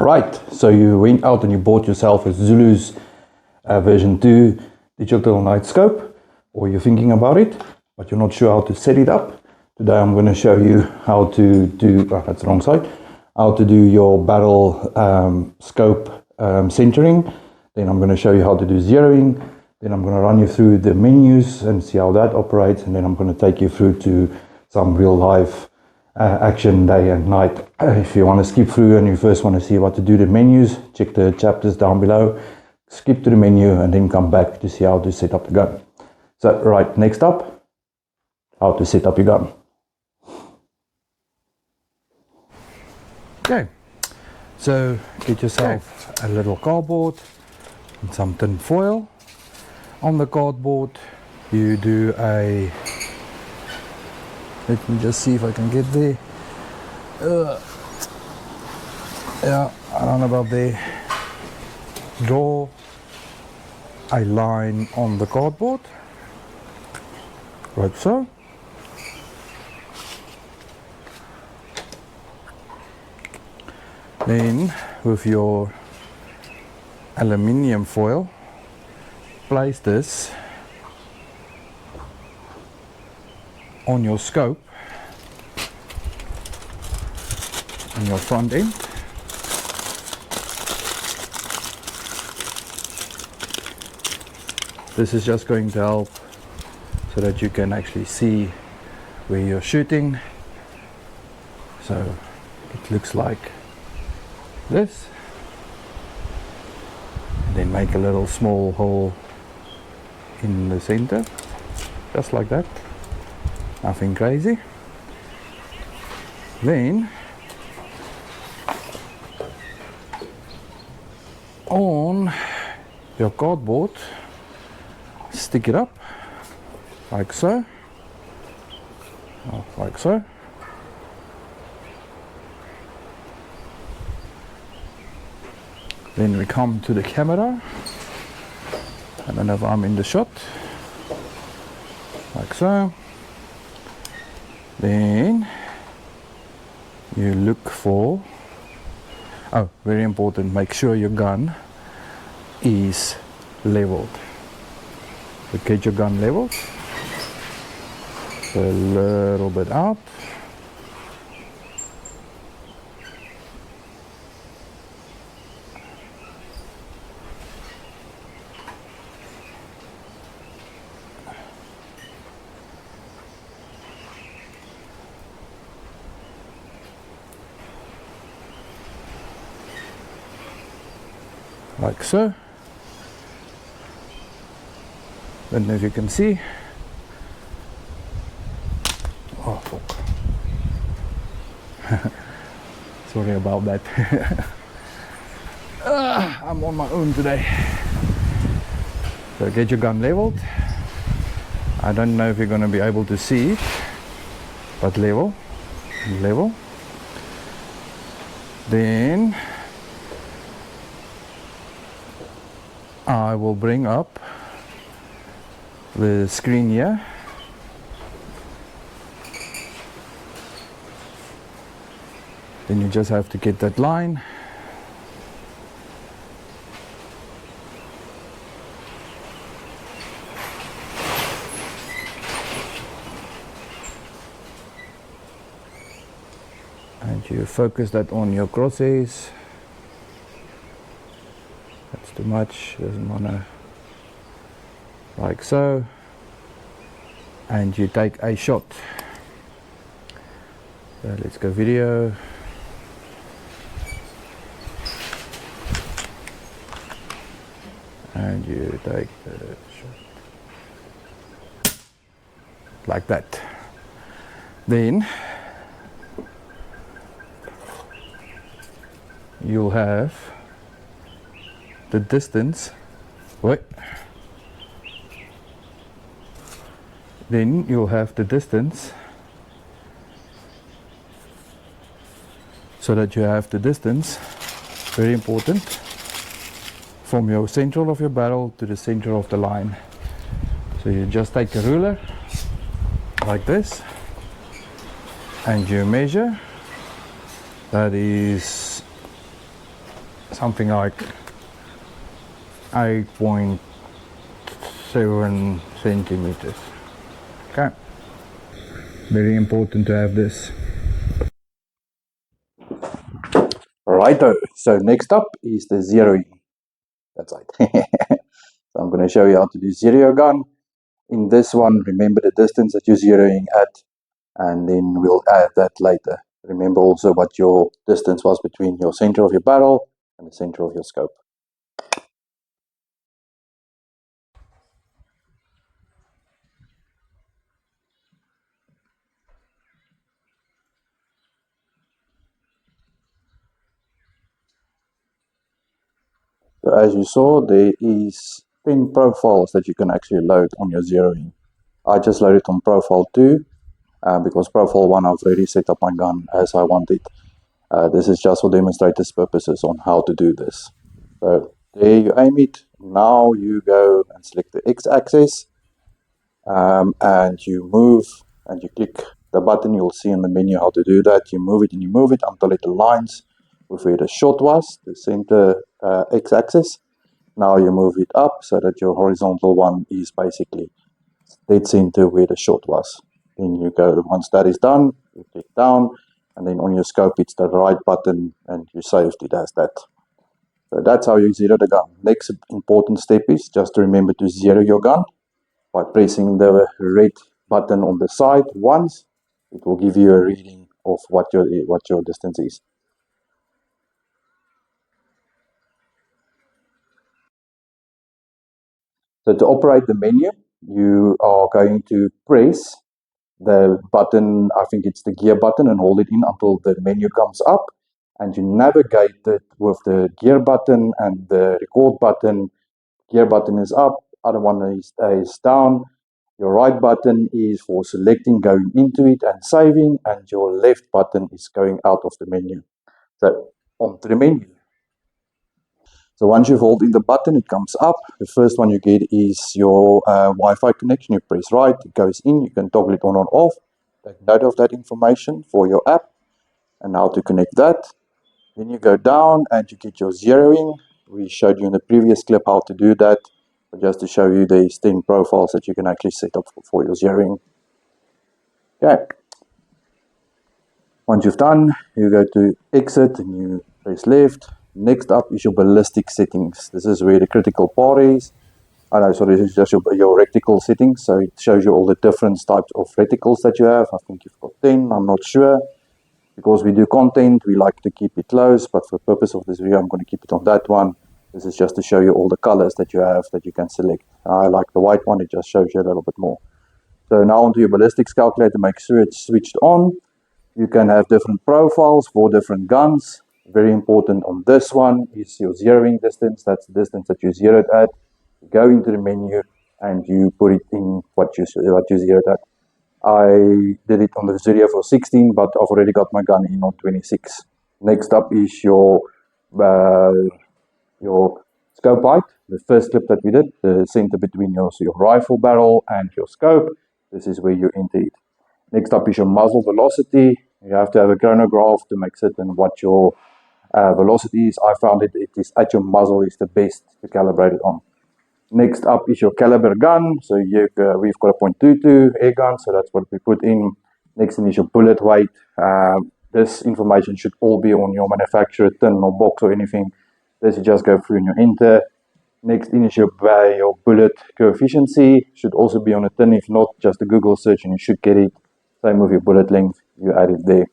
Right, so you went out and you bought yourself a Zulus version 2 digital night scope, or you're thinking about it, but you're not sure how to set it up. Today I'm going to show you how to do, that's the wrong side, how to do your barrel scope centering. Then I'm going to show you how to do zeroing. Then I'm going to run you through the menus and see how that operates, and then I'm going to take you through to some real life action day and night. If you want to skip through and you first want to see what to do the menus, check the chapters down below, skip to the menu and then come back to see how to set up the gun. So right, next up, how to set up your gun. Okay, so get yourself a little cardboard and some tin foil. On the cardboard you do a, let me just see if I can get there. Yeah, around about there. Draw a line on the cardboard, like so. Then with your aluminium foil, place this on your scope on your front end. This is just going to help so that you can actually see where you're shooting. So it looks like this, and then make a little small hole in the center, just like that, nothing crazy. Then on your cardboard, stick it up like so, like so. Then we come to the camera. I don't know if I'm in the shot, like so. Then you look for, oh, very important, make sure your gun is leveled. So get your gun leveled, so a little bit out. Like so. Don't know if you can see. Oh fuck. Sorry about that. I'm on my own today. So get your gun leveled. I don't know if you're going to be able to see it, but level. Then I will bring up the screen here. Then you just have to get that line. And you focus that on your crosshairs. That's too much, doesn't wanna, like so, and you take a shot. So let's go video. And you take the shot like that. Then you'll have the distance, then you'll have the distance, so that you have the distance, very important, from your central of your barrel to the center of the line. So you just take a ruler like this and you measure. That is something like 8.7 centimeters. Okay, very important to have this. Righto, so next up is the zeroing. That's right. So I'm going to show you how to do zero gun. In this one, remember the distance that you're zeroing at, and then we'll add that later. Remember also what your distance was between your center of your barrel and the center of your scope. So as you saw, there is 10 profiles that you can actually load on your zeroing. I just loaded on profile 2 because profile 1 I've already set up my gun as I want it. This is just for demonstrators purposes on how to do this. So there you aim it. Now you go and select the x-axis and you move and you click the button. You'll see in the menu how to do that. You move it and you move it until it aligns with where the shot was, the center x-axis. Now you move it up so that your horizontal one is basically dead center where the shot was. Then you go, once that is done, you click down, and then on your scope it's the right button and you saved it as that. So that's how you zero the gun. Next important step is just to remember to zero your gun by pressing the red button on the side once. It will give you a reading of what your distance is. So to operate the menu, you are going to press the button, I think it's the gear button, and hold it in until the menu comes up, and you navigate it with the gear button and the record button. Gear button is up, other one is down. Your right button is for selecting, going into it and saving, and your left button is going out of the menu. So onto the menu. So once you've held in the button, it comes up. The first one you get is your Wi-Fi connection. You press right, it goes in. You can toggle it on or off. Take note of that information for your app and how to connect that. Then you go down and you get your zeroing. We showed you in the previous clip how to do that. But just to show you, there's 10 profiles that you can actually set up for your zeroing. Okay. Once you've done, you go to exit and you press left. Next up is your ballistic settings. This is where the critical part is. This is just your reticle settings. So it shows you all the different types of reticles that you have. I think you've got 10, I'm not sure. Because we do content, we like to keep it close, but for the purpose of this video, I'm going to keep it on that one. This is just to show you all the colors that you have that you can select. I like the white one, it just shows you a little bit more. So now onto your ballistics calculator, make sure it's switched on. You can have different profiles for different guns. Very important on this one is your zeroing distance. That's the distance that you zeroed at. You go into the menu and you put it in what you zeroed at. I did it on the Zulus for 16, but I've already got my gun in on 26. Next up is your scope height. The first clip that we did, the center between your rifle barrel and your scope. This is where you enter it. Next up is your muzzle velocity. You have to have a chronograph to make certain what your velocity is. I found it is at your muzzle is the best to calibrate it on. Next up is your caliber gun. So we've got a .22 air gun, so that's what we put in. Next thing is your bullet weight. This information should all be on your manufacturer tin or box or anything. This you just go through and you enter. Next in is your bullet coefficient. Should also be on a tin. If not, just a Google search and you should get it. Same with your bullet length, you add it there.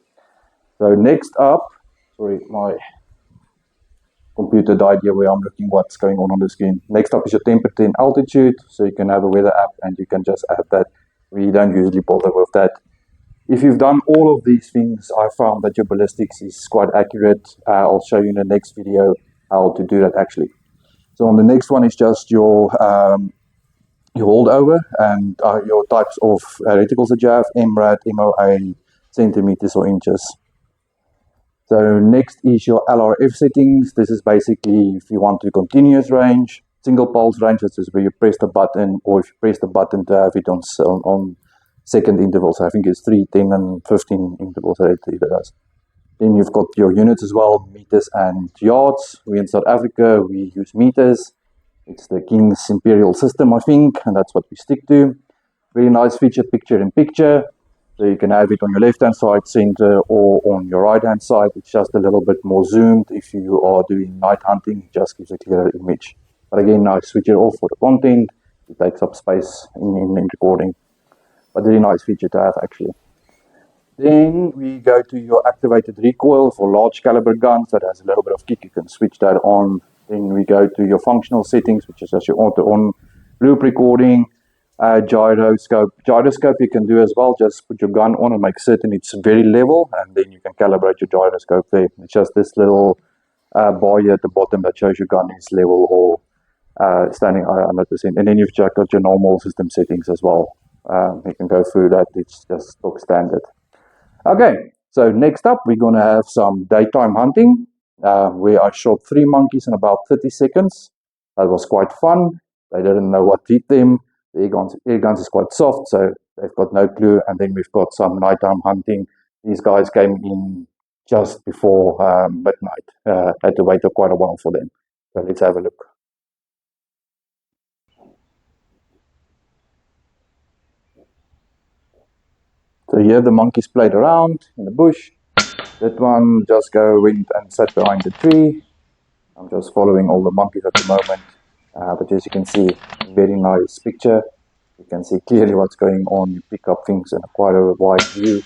So next up, sorry, my computer died here where I'm looking what's going on the screen. Next up is your temperature and altitude. So you can have a weather app and you can just add that. We don't usually bother with that. If you've done all of these things, I found that your ballistics is quite accurate. I'll show you in the next video how to do that actually. So on the next one is just your holdover and your types of reticles that you have, MRAD, MOA, centimeters or inches. So next is your LRF settings. This is basically if you want to continuous range, single pulse range, this is where you press the button, or if you press the button to have it on second intervals. I think it's 3, 10 and 15 intervals that it does. Then you've got your units as well, meters and yards. We in South Africa, we use meters. It's the King's Imperial system, I think, and that's what we stick to. Very nice feature, picture in picture. So you can have it on your left-hand side center or on your right-hand side. It's just a little bit more zoomed. If you are doing night hunting, it just gives a clearer image. But again, I switch it off for the content. It takes up space in recording. But very nice feature to have, actually. Then we go to your activated recoil for large caliber guns that has a little bit of kick. You can switch that on. Then we go to your functional settings, which is just your auto on loop recording, gyroscope. Gyroscope you can do as well. Just put your gun on and make certain it's very level, and then you can calibrate your gyroscope there. It's just this little bar here at the bottom that shows your gun is level or standing 100%. And then you've got your normal system settings as well. You can go through that. It's just stock standard. Okay, so next up we're going to have some daytime hunting where I shot 3 monkeys in about 30 seconds. That was quite fun. They didn't know what hit them. The air guns is quite soft, so they've got no clue. And then we've got some nighttime hunting. These guys came in just before midnight. Had to wait quite a while for them. So let's have a look. So here the monkeys played around in the bush. That one just went and sat behind the tree. I'm just following all the monkeys at the moment. But as you can see, very nice picture. You can see clearly what's going on. You pick up things in quite a wide view.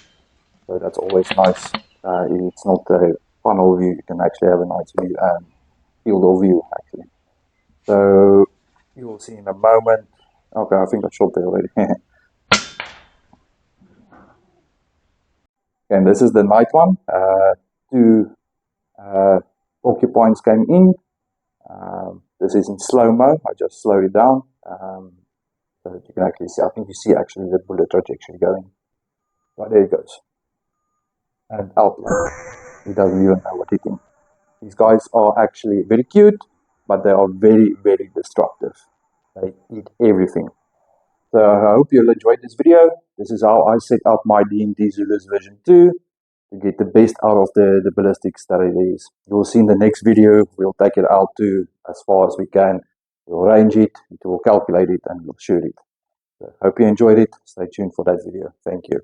So that's always nice. It's not a funnel view. You can actually have a nice view and field of view actually. So you will see in a moment. Okay, I think I shot there already. And this is the night one. 2 porcupines came in. This is in slow-mo. I just slowed it down so that you can actually see. I think you see actually the bullet trajectory going. Right, there it goes. And outline. He doesn't even know what hitting. These guys are actually very cute, but they are very, very destructive. They eat everything. So I hope you'll enjoy this video. This is how I set up my DNT Zulus version 2 to get the best out of the ballistics that it is. You'll see in the next video, we'll take it out to as far as we can. We'll range it, we'll calculate it, and we'll shoot it. So hope you enjoyed it. Stay tuned for that video. Thank you.